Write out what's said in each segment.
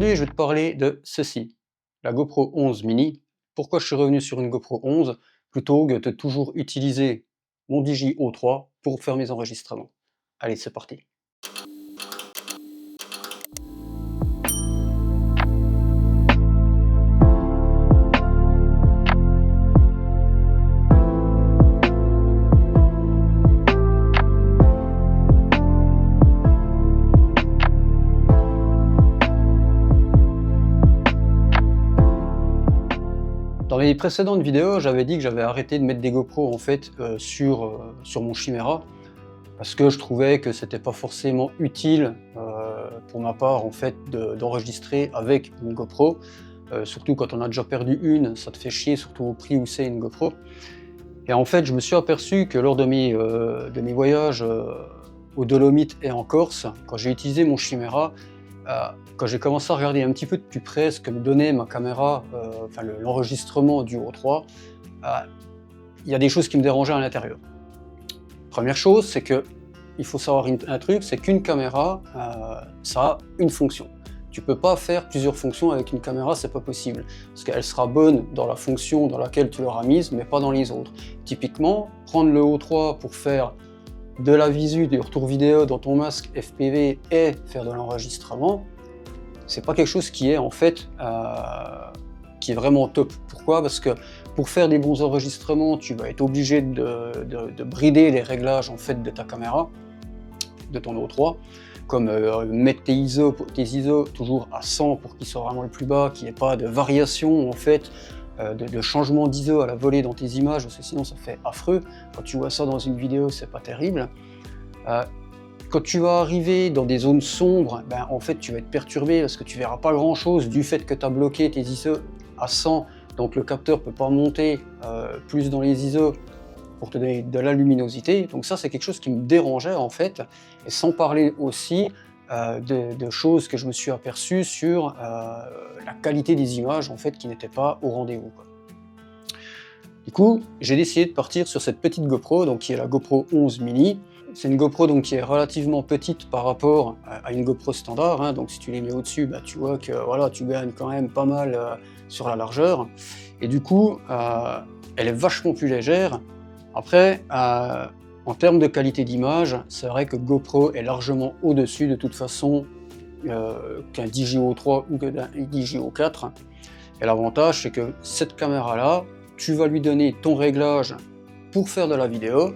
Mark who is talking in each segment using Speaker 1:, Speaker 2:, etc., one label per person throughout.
Speaker 1: Aujourd'hui, je vais te parler de ceci, la GoPro 11 mini. Pourquoi je suis revenu sur une GoPro 11 plutôt que de toujours utiliser mon DJI O3 pour faire mes enregistrements. Allez, c'est parti. Dans les précédentes vidéos, j'avais dit que j'avais arrêté de mettre des GoPro en fait sur mon Chimera parce que je trouvais que c'était pas forcément utile pour ma part en fait d'enregistrer avec une GoPro, surtout quand on a déjà perdu une, ça te fait chier, surtout au prix où c'est une GoPro. Et en fait, je me suis aperçu que lors de mes voyages aux Dolomites et en Corse, quand j'ai utilisé mon Chimera, quand j'ai commencé à regarder un petit peu de plus près ce que me donnait ma caméra, l'enregistrement du O3, il y a des choses qui me dérangeaient à l'intérieur. Première chose, c'est que il faut savoir un truc, c'est qu'une caméra, ça a une fonction. Tu peux pas faire plusieurs fonctions avec une caméra, c'est pas possible. Parce qu'elle sera bonne dans la fonction dans laquelle tu l'auras mise, mais pas dans les autres. Typiquement, prendre le O3 pour faire de la visu, du retour vidéo dans ton masque FPV et faire de l'enregistrement, c'est pas quelque chose qui est en fait qui est vraiment top. Pourquoi? Parce que pour faire des bons enregistrements, tu vas être obligé de brider les réglages en fait de ta caméra, de ton O3, comme mettre tes ISO toujours à 100 pour qu'ils soient vraiment le plus bas, qu'il n'y ait pas de variation en fait, de changement d'ISO à la volée dans tes images, parce que sinon ça fait affreux. Quand tu vois ça dans une vidéo, c'est pas terrible. Quand tu vas arriver dans des zones sombres, en fait tu vas être perturbé parce que tu verras pas grand chose du fait que tu as bloqué tes ISO à 100, donc le capteur peut pas monter plus dans les ISO pour te donner de la luminosité. Donc ça c'est quelque chose qui me dérangeait en fait, et sans parler aussi de choses que je me suis aperçu sur la qualité des images en fait qui n'était pas au rendez-vous. Du coup, j'ai décidé de partir sur cette petite GoPro, donc qui est la GoPro 11 mini. C'est une GoPro donc, qui est relativement petite par rapport à une GoPro standard, hein. Donc si tu les mets au-dessus, tu vois que voilà, tu gagnes quand même pas mal sur la largeur. Et du coup, elle est vachement plus légère. Après, en termes de qualité d'image, c'est vrai que GoPro est largement au-dessus de toute façon qu'un DJI O3 ou qu'un DJI O4. Et l'avantage, c'est que cette caméra-là, tu vas lui donner ton réglage pour faire de la vidéo,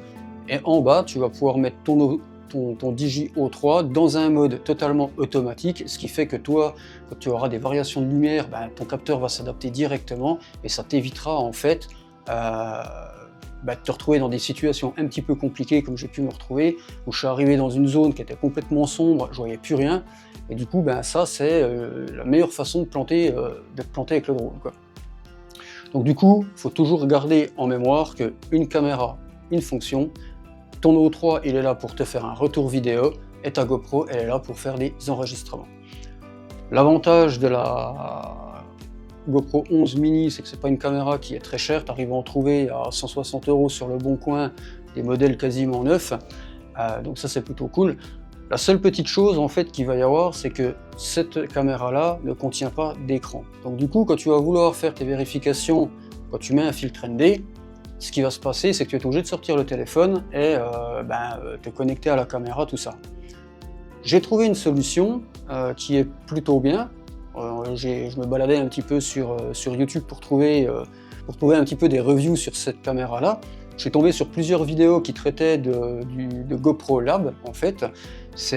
Speaker 1: et en bas, tu vas pouvoir mettre ton DJI O3 dans un mode totalement automatique, ce qui fait que toi, quand tu auras des variations de lumière, ton capteur va s'adapter directement, et ça t'évitera en fait de te retrouver dans des situations un petit peu compliquées comme j'ai pu me retrouver, où je suis arrivé dans une zone qui était complètement sombre, je voyais plus rien, et du coup ça c'est la meilleure façon de te planter avec le drone, quoi. Donc du coup, il faut toujours garder en mémoire qu'une caméra, une fonction, ton O3 il est là pour te faire un retour vidéo, et ta GoPro elle est là pour faire des enregistrements. L'avantage de la GoPro 11 mini, c'est que c'est pas une caméra qui est très chère, tu arrives à en trouver à 160 € sur le bon coin, des modèles quasiment neufs, donc ça c'est plutôt cool. La seule petite chose en fait qu'il va y avoir, c'est que cette caméra là ne contient pas d'écran. Donc du coup, quand tu vas vouloir faire tes vérifications, quand tu mets un filtre ND, ce qui va se passer, c'est que tu es obligé de sortir le téléphone et te connecter à la caméra, tout ça. J'ai trouvé une solution qui est plutôt bien. Je me baladais un petit peu sur YouTube pour trouver un petit peu des reviews sur cette caméra-là. Je suis tombé sur plusieurs vidéos qui traitaient de GoPro Lab, en fait.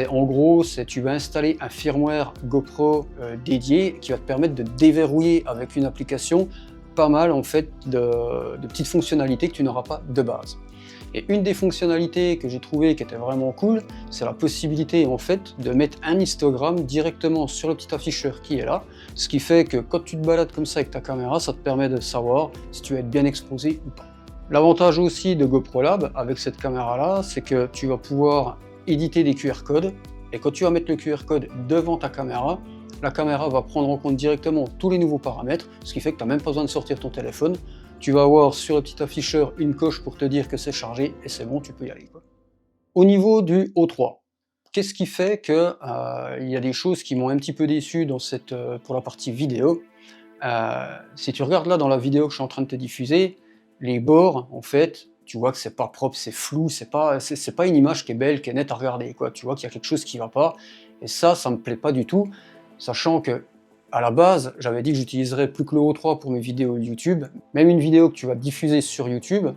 Speaker 1: En gros, tu vas installer un firmware GoPro dédié qui va te permettre de déverrouiller avec une application pas mal en fait de petites fonctionnalités que tu n'auras pas de base. Et une des fonctionnalités que j'ai trouvé qui était vraiment cool, c'est la possibilité en fait de mettre un histogramme directement sur le petit afficheur qui est là, ce qui fait que quand tu te balades comme ça avec ta caméra, ça te permet de savoir si tu vas être bien exposé ou pas. L'avantage aussi de GoPro Lab avec cette caméra là, c'est que tu vas pouvoir éditer des QR codes, et quand tu vas mettre le QR code devant ta caméra, la caméra va prendre en compte directement tous les nouveaux paramètres, ce qui fait que tu n'as même pas besoin de sortir ton téléphone. Tu vas avoir sur le petit afficheur une coche pour te dire que c'est chargé, et c'est bon, tu peux y aller, quoi. Au niveau du O3, qu'est-ce qui fait que il y a des choses qui m'ont un petit peu déçu dans cette, pour la partie vidéo. Si tu regardes là dans la vidéo que je suis en train de te diffuser, les bords, en fait, tu vois que c'est pas propre, c'est flou, c'est pas une image qui est belle, qui est nette à regarder, quoi. Tu vois qu'il y a quelque chose qui va pas, et ça me plaît pas du tout, sachant que à la base, j'avais dit que j'utiliserais plus que le O3 pour mes vidéos YouTube. Même une vidéo que tu vas diffuser sur YouTube,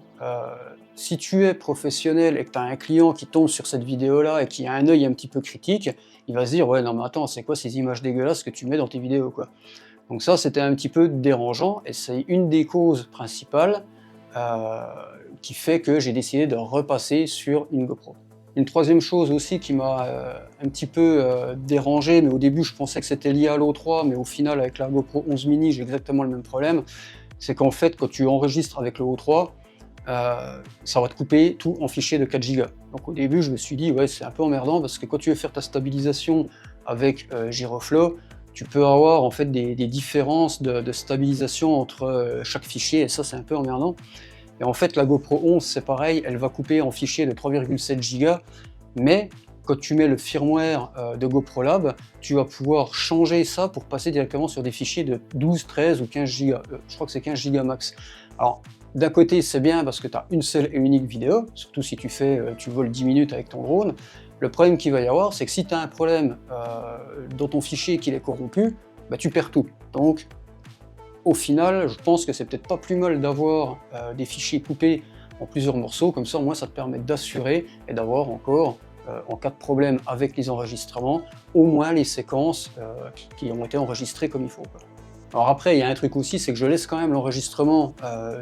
Speaker 1: si tu es professionnel et que tu as un client qui tombe sur cette vidéo-là et qui a un œil un petit peu critique, il va se dire « Ouais, non mais attends, c'est quoi ces images dégueulasses que tu mets dans tes vidéos, quoi ?» Donc ça, c'était un petit peu dérangeant, et c'est une des causes principales qui fait que j'ai décidé de repasser sur une GoPro. Une troisième chose aussi qui m'a un petit peu dérangé, mais au début je pensais que c'était lié à l'O3, mais au final avec la GoPro 11 mini j'ai exactement le même problème, c'est qu'en fait quand tu enregistres avec le O3, ça va te couper tout en fichier de 4 Go. Donc au début je me suis dit ouais c'est un peu emmerdant, parce que quand tu veux faire ta stabilisation avec Giroflow, tu peux avoir en fait des différences de stabilisation entre chaque fichier, et ça c'est un peu emmerdant. Et en fait la GoPro 11 c'est pareil, elle va couper en fichier de 3,7 Go, mais quand tu mets le firmware de GoPro Lab, tu vas pouvoir changer ça pour passer directement sur des fichiers de 12, 13 ou 15 Go. Je crois que c'est 15 Go max. Alors d'un côté c'est bien parce que tu as une seule et unique vidéo, surtout si tu voles 10 minutes avec ton drone. Le problème qu'il va y avoir, c'est que si tu as un problème dans ton fichier qu'il est corrompu, bah, tu perds tout. Donc au final, je pense que c'est peut-être pas plus mal d'avoir des fichiers coupés en plusieurs morceaux, comme ça au moins ça te permet d'assurer et d'avoir encore, en cas de problème avec les enregistrements, au moins les séquences qui ont été enregistrées comme il faut, quoi. Alors après, il y a un truc aussi, c'est que je laisse quand même l'enregistrement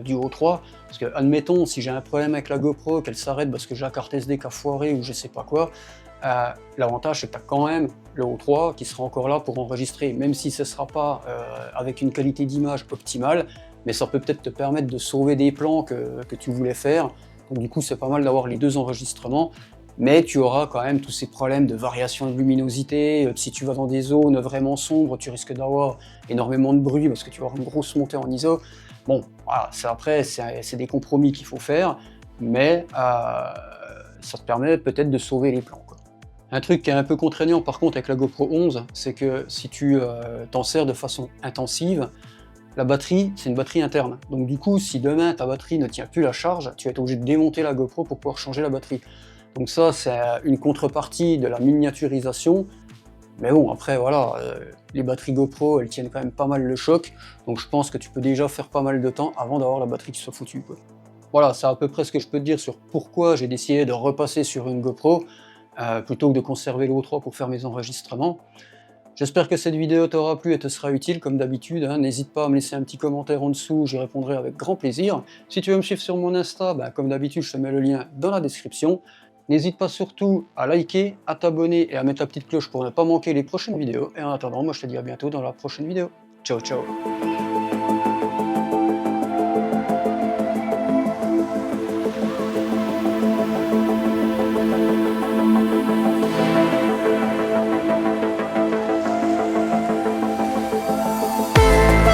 Speaker 1: du O3, parce que, admettons, si j'ai un problème avec la GoPro, qu'elle s'arrête parce que j'ai la carte SD qui a foiré ou je sais pas quoi, l'avantage c'est que tu as quand même le O3 qui sera encore là pour enregistrer, même si ce ne sera pas avec une qualité d'image optimale, mais ça peut peut-être te permettre de sauver des plans que tu voulais faire. Donc du coup c'est pas mal d'avoir les deux enregistrements, mais tu auras quand même tous ces problèmes de variation de luminosité. Si tu vas dans des zones vraiment sombres, tu risques d'avoir énormément de bruit parce que tu vas avoir une grosse montée en ISO. Bon, voilà, après c'est des compromis qu'il faut faire, mais ça te permet peut-être de sauver les plans, quoi. Un truc qui est un peu contraignant par contre avec la GoPro 11, c'est que si tu t'en sers de façon intensive, la batterie, c'est une batterie interne. Donc du coup, si demain ta batterie ne tient plus la charge, tu vas être obligé de démonter la GoPro pour pouvoir changer la batterie. Donc ça, c'est une contrepartie de la miniaturisation. Mais bon, après voilà, les batteries GoPro, elles tiennent quand même pas mal le choc. Donc je pense que tu peux déjà faire pas mal de temps avant d'avoir la batterie qui soit foutue, quoi. Voilà, c'est à peu près ce que je peux te dire sur pourquoi j'ai décidé de repasser sur une GoPro, plutôt que de conserver l'O3 pour faire mes enregistrements. J'espère que cette vidéo t'aura plu et te sera utile, comme d'habitude, hein. N'hésite pas à me laisser un petit commentaire en dessous, j'y répondrai avec grand plaisir. Si tu veux me suivre sur mon Insta, comme d'habitude, je te mets le lien dans la description. N'hésite pas surtout à liker, à t'abonner et à mettre la petite cloche pour ne pas manquer les prochaines vidéos. Et en attendant, moi je te dis à bientôt dans la prochaine vidéo. Ciao ciao.